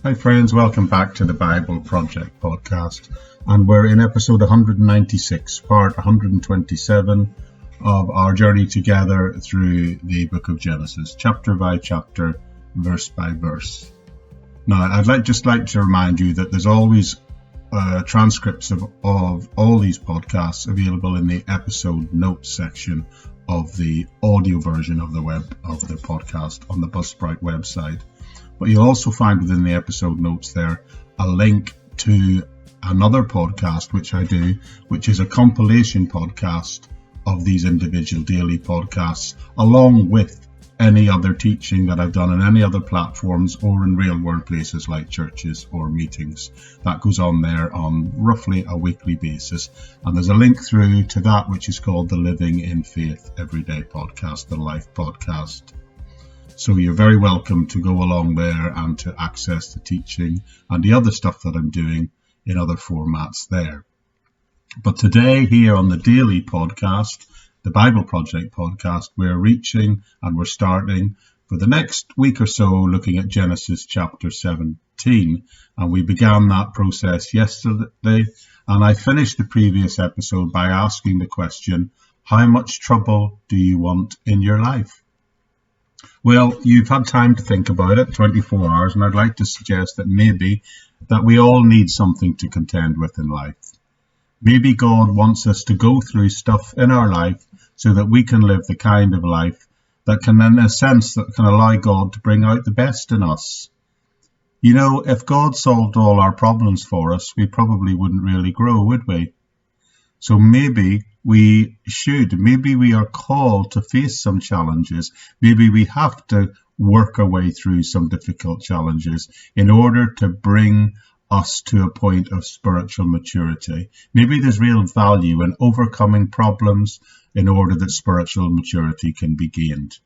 Hi friends, welcome back to the Bible Project Podcast, and we're in episode 196, part 127 of our journey together through the book of Genesis, chapter by chapter, verse by verse. Now, I'd just like to remind you that there's always transcripts of all these podcasts available in the episode notes section of the audio version of the podcast on the Buzzsprout website. But you'll also find within the episode notes there a link to another podcast which I do, which is a compilation podcast of these individual daily podcasts, along with any other teaching that I've done on any other platforms or in real world places like churches or meetings. That goes on there on roughly a weekly basis. And there's a link through to that which is called the Living in Faith Everyday Podcast, the L.I.F.E podcast. So you're very welcome to go along there and to access the teaching and the other stuff that I'm doing in other formats there. But today here on the daily podcast, the Bible Project Podcast, we're reaching and we're starting for the next week or so looking at Genesis chapter 17. And we began that process yesterday. And I finished the previous episode by asking the question, how much trouble do you want in your life? Well, you've had time to think about it, 24 hours, and I'd like to suggest that maybe that we all need something to contend with in life. Maybe God wants us to go through stuff in our life so that we can live the kind of life that can, in a sense, that can allow God to bring out the best in us. You know, if God solved all our problems for us, we probably wouldn't really grow, would we? So maybe we are called to face some challenges. Maybe we have to work our way through some difficult challenges in order to bring us to a point of spiritual maturity. Maybe there's real value in overcoming problems in order that spiritual maturity can be gained.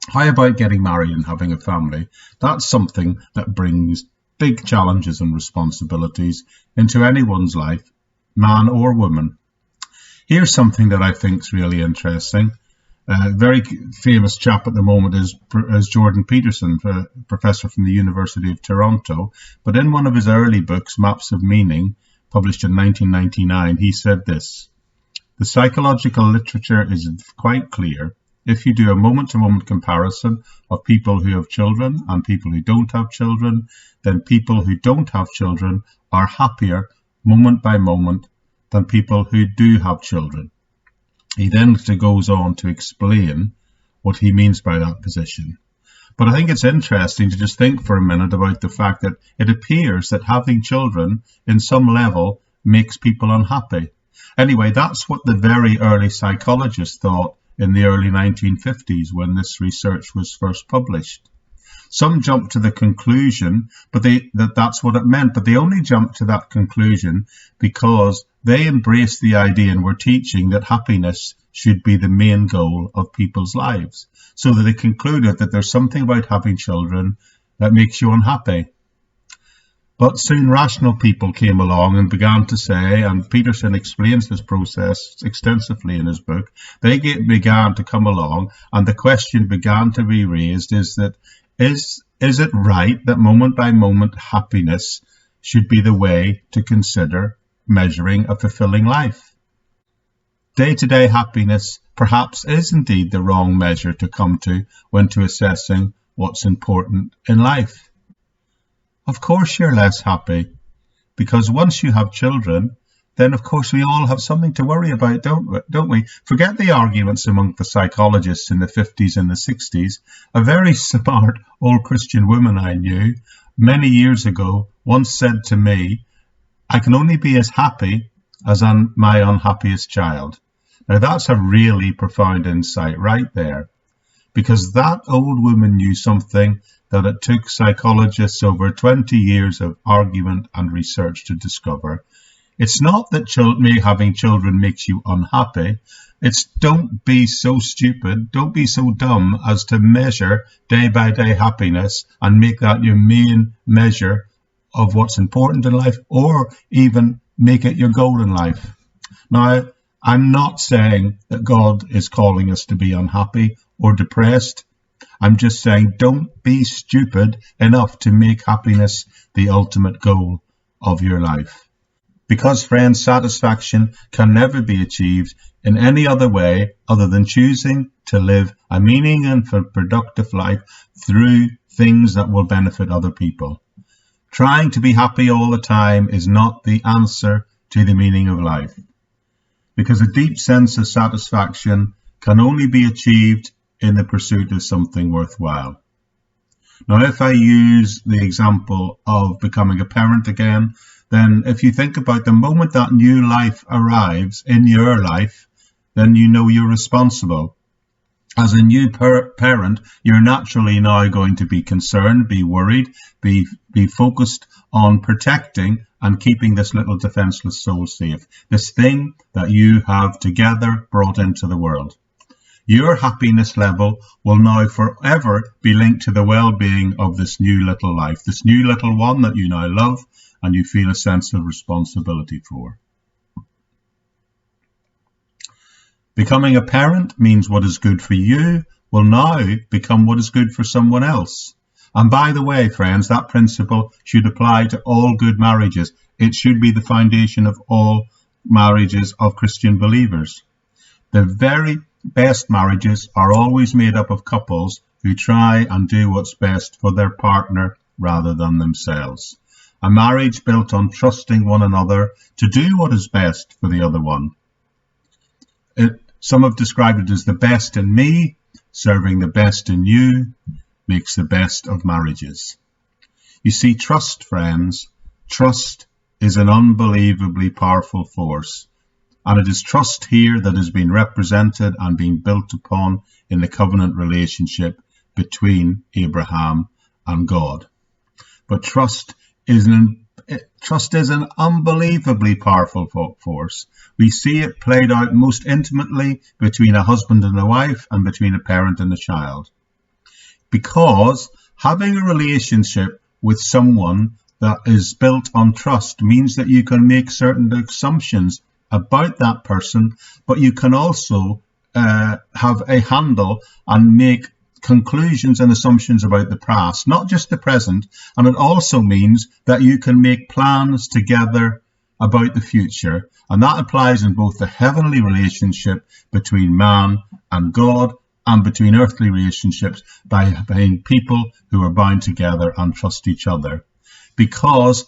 How about getting married and having a family? That's something that brings big challenges and responsibilities into anyone's life, man or woman. Here's something that I think is really interesting. A very famous chap at the moment is Jordan Peterson, a professor from the University of Toronto. But in one of his early books, Maps of Meaning, published in 1999, he said this: the psychological literature is quite clear. If you do a moment-to-moment comparison of people who have children and people who don't have children, then people who don't have children are happier moment by moment than people who do have children. He then goes on to explain what he means by that position. But I think it's interesting to just think for a minute about the fact that it appears that having children in some level makes people unhappy. Anyway, that's what the very early psychologists thought in the early 1950s when this research was first published. Some jumped to the conclusion that that's what it meant, but they only jumped to that conclusion because they embraced the idea and were teaching that happiness should be the main goal of people's lives. So that they concluded that there's something about having children that makes you unhappy. But soon rational people came along and began to say, and Peterson explains this process extensively in his book, they began to come along and the question began to be raised is it right that moment by moment happiness should be the way to consider measuring a fulfilling life? Day-to-day happiness perhaps is indeed the wrong measure to come to when assessing what's important in life. Of course you're less happy, because once you have children, then of course we all have something to worry about, don't we? Forget the arguments among the psychologists in the 50s and the 60s. A very smart old Christian woman I knew many years ago once said to me, I can only be as happy as my unhappiest child. Now that's a really profound insight right there, because that old woman knew something that it took psychologists over 20 years of argument and research to discover. It's not that having children makes you unhappy. It's don't be so stupid, don't be so dumb as to measure day by day happiness and make that your main measure of what's important in life, or even make it your goal in life. Now, I'm not saying that God is calling us to be unhappy or depressed. I'm just saying, don't be stupid enough to make happiness the ultimate goal of your life. Because, friends, satisfaction can never be achieved in any other way other than choosing to live a meaning and productive life through things that will benefit other people. Trying to be happy all the time is not the answer to the meaning of life, because a deep sense of satisfaction can only be achieved in the pursuit of something worthwhile. Now, if I use the example of becoming a parent again, then if you think about the moment that new life arrives in your life, then you know you're responsible. As a new parent, you're naturally now going to be concerned, be worried, be focused on protecting and keeping this little defenseless soul safe, this thing that you have together brought into the world. Your happiness level will now forever be linked to the well-being of this new little life, this new little one that you now love and you feel a sense of responsibility for. Becoming a parent means what is good for you will now become what is good for someone else. And by the way, friends, that principle should apply to all good marriages. It should be the foundation of all marriages of Christian believers. The very best marriages are always made up of couples who try and do what's best for their partner rather than themselves. A marriage built on trusting one another to do what is best for the other one. Some have described it as the best in me, serving the best in you, makes the best of marriages. You see, trust, friends, trust is an unbelievably powerful force. And it is trust here that has been represented and being built upon in the covenant relationship between Abraham and God. But trust is an unbelievably powerful force. We see it played out most intimately between a husband and a wife and between a parent and a child. Because having a relationship with someone that is built on trust means that you can make certain assumptions about that person, but you can also have a handle and make conclusions and assumptions about the past, not just the present. And it also means that you can make plans together about the future. And that applies in both the heavenly relationship between man and God and between earthly relationships between people who are bound together and trust each other. Because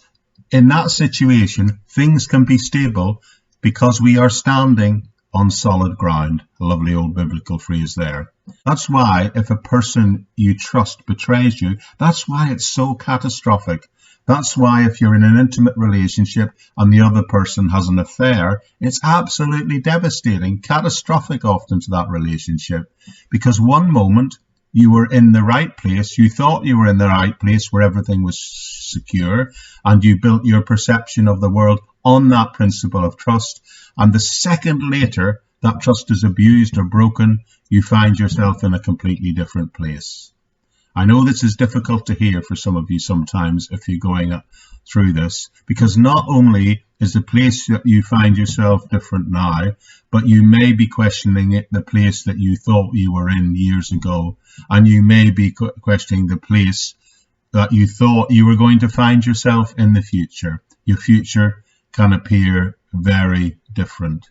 in that situation, things can be stable because we are standing on solid ground. A lovely old biblical phrase there. That's why if a person you trust betrays you, that's why it's so catastrophic. That's why if you're in an intimate relationship and the other person has an affair, it's absolutely devastating, catastrophic often to that relationship. Because one moment you were in the right place, you thought you were in the right place where everything was secure, and you built your perception of the world on that principle of trust. And the second later that trust is abused or broken, you find yourself in a completely different place. I know this is difficult to hear for some of you sometimes if you're going through this, because not only is the place that you find yourself different now, but you may be questioning the place that you thought you were in years ago, and you may be questioning the place that you thought you were going to find yourself in the future. Your future can appear very different.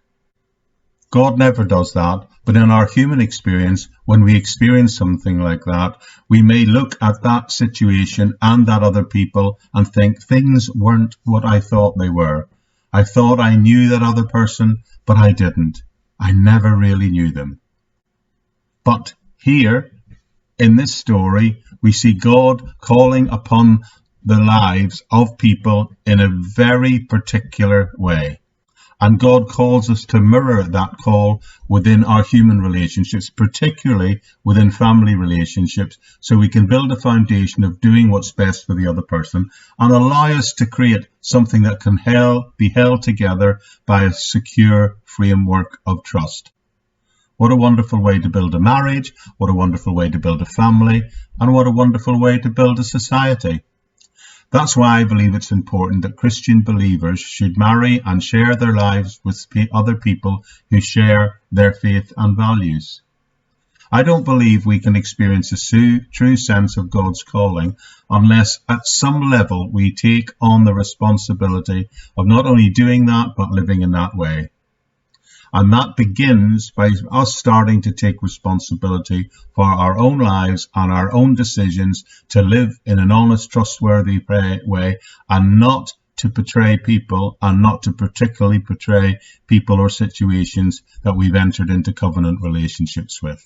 God never does that, but in our human experience, when we experience something like that, we may look at that situation and that other people and think things weren't what I thought they were. I thought I knew that other person, but I didn't. I never really knew them. But here, in this story, we see God calling upon the lives of people in a very particular way. And God calls us to mirror that call within our human relationships, particularly within family relationships, so we can build a foundation of doing what's best for the other person and allow us to create something that can be held together by a secure framework of trust. What a wonderful way to build a marriage, what a wonderful way to build a family, and what a wonderful way to build a society. That's why I believe it's important that Christian believers should marry and share their lives with other people who share their faith and values. I don't believe we can experience a true sense of God's calling unless at some level we take on the responsibility of not only doing that, but living in that way. And that begins by us starting to take responsibility for our own lives and our own decisions to live in an honest, trustworthy way, and not to betray people, and not to particularly betray people or situations that we've entered into covenant relationships with.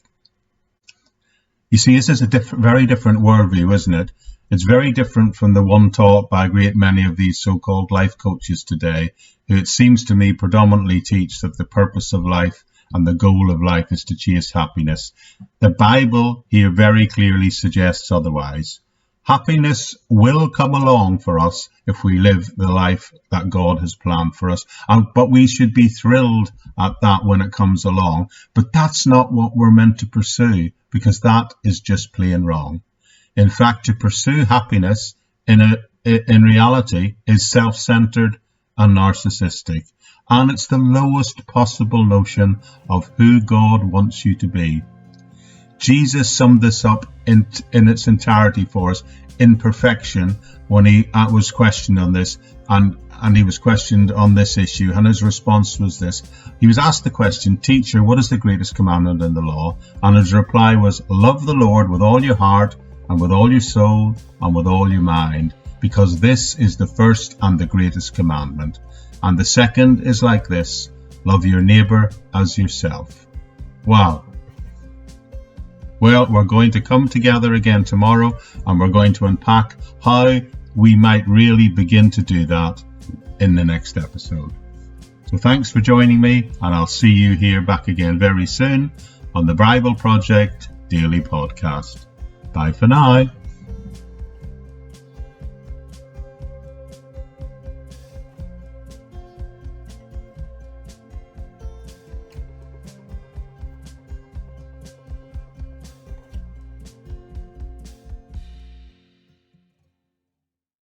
You see, this is a very different worldview, isn't it? It's very different from the one taught by a great many of these so-called life coaches today, who it seems to me predominantly teach that the purpose of life and the goal of life is to chase happiness. The Bible here very clearly suggests otherwise. Happiness will come along for us if we live the life that God has planned for us. But we should be thrilled at that when it comes along. But that's not what we're meant to pursue, because that is just plain wrong. In fact, to pursue happiness in reality is self-centered and narcissistic. And it's the lowest possible notion of who God wants you to be. Jesus summed this up in its entirety for us in perfection when he was questioned on this, and he was questioned on this issue, and his response was this. He was asked the question, "Teacher, what is the greatest commandment in the law?" And his reply was, "Love the Lord with all your heart and with all your soul and with all your mind, because this is the first and the greatest commandment. And the second is like this, love your neighbour as yourself." Wow. Well, we're going to come together again tomorrow, and we're going to unpack how we might really begin to do that in the next episode. So thanks for joining me, and I'll see you here back again very soon on the Bible Project Daily Podcast. Bye for now.